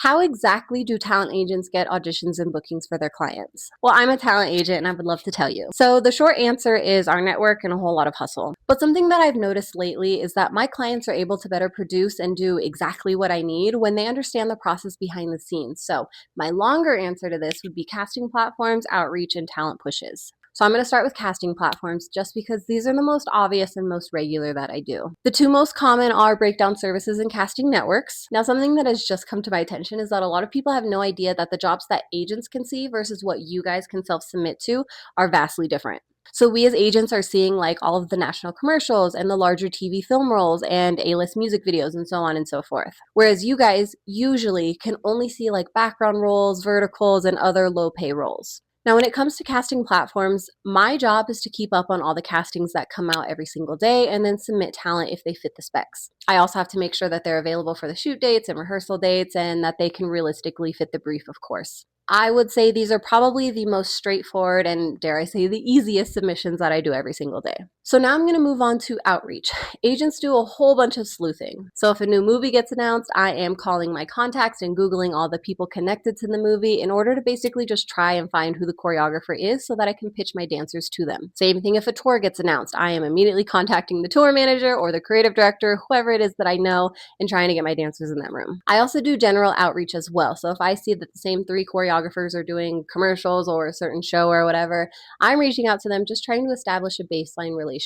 How exactly do talent agents get auditions and bookings for their clients? Well, I'm a talent agent and I would love to tell you. So the short answer is our network and a whole lot of hustle. But something that I've noticed lately is that my clients are able to better produce and do exactly what I need when they understand the process behind the scenes. So my longer answer to this would be casting platforms, outreach, and talent pushes. So I'm going to start with casting platforms just because these are the most obvious and most regular that I do. The two most common are breakdown services and casting networks. Now, something that has just come to my attention is that a lot of people have no idea that the jobs that agents can see versus what you guys can self-submit to are vastly different. So we as agents are seeing like all of the national commercials and the larger TV film roles and A-list music videos and so on and so forth. Whereas you guys usually can only see like background roles, verticals, and other low pay roles. Now, when it comes to casting platforms, my job is to keep up on all the castings that come out every single day and then submit talent if they fit the specs. I also have to make sure that they're available for the shoot dates and rehearsal dates and that they can realistically fit the brief, of course. I would say these are probably the most straightforward and, dare I say, the easiest submissions that I do every single day. So now I'm going to move on to outreach. Agents do a whole bunch of sleuthing. So if a new movie gets announced, I am calling my contacts and Googling all the people connected to the movie in order to basically just try and find who the choreographer is so that I can pitch my dancers to them. Same thing if a tour gets announced. I am immediately contacting the tour manager or the creative director, whoever it is that I know, and trying to get my dancers in that room. I also do general outreach as well. So if I see that the same three choreographers are doing commercials or a certain show or whatever, I'm reaching out to them just trying to establish a baseline relationship.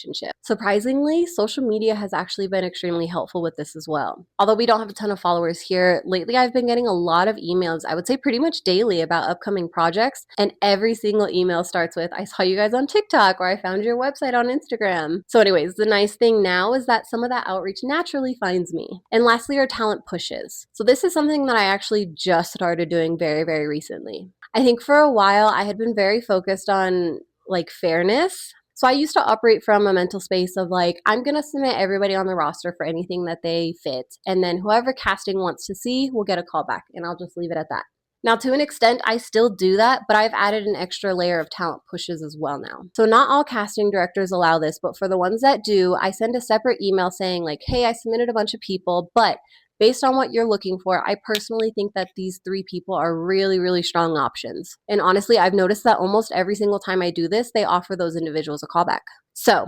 Surprisingly, social media has actually been extremely helpful with this as well. Although we don't have a ton of followers here, lately I've been getting a lot of emails, I would say pretty much daily, about upcoming projects, and every single email starts with, I saw you guys on TikTok, or I found your website on Instagram. So anyways, the nice thing now is that some of that outreach naturally finds me. And lastly are talent pushes. So this is something that I actually just started doing very, very recently. I think for a while I had been very focused on like fairness. So I used to operate from a mental space of like, I'm going to submit everybody on the roster for anything that they fit. And then whoever casting wants to see will get a call back. And I'll just leave it at that. Now, to an extent, I still do that, but I've added an extra layer of talent pushes as well now. So not all casting directors allow this, but for the ones that do, I send a separate email saying like, hey, I submitted a bunch of people, but based on what you're looking for, I personally think that these three people are really, really strong options. And honestly, I've noticed that almost every single time I do this, they offer those individuals a callback. So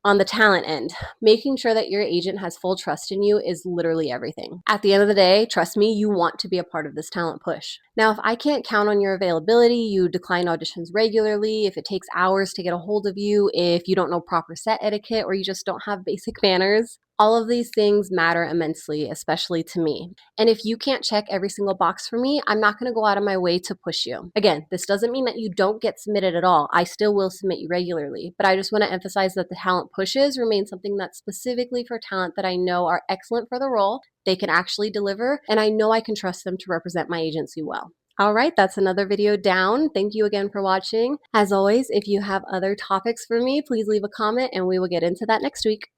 on the talent end, making sure that your agent has full trust in you is literally everything. At the end of the day, trust me, you want to be a part of this talent push. Now, if I can't count on your availability, you decline auditions regularly, if it takes hours to get a hold of you, if you don't know proper set etiquette, or you just don't have basic manners, all of these things matter immensely, especially to me. And if you can't check every single box for me, I'm not going to go out of my way to push you. Again, this doesn't mean that you don't get submitted at all. I still will submit you regularly, but I just want to emphasize that the talent pushes remain something that's specifically for talent that I know are excellent for the role, they can actually deliver, and I know I can trust them to represent my agency well. All right, that's another video down. Thank you again for watching. As always, if you have other topics for me, please leave a comment and we will get into that next week.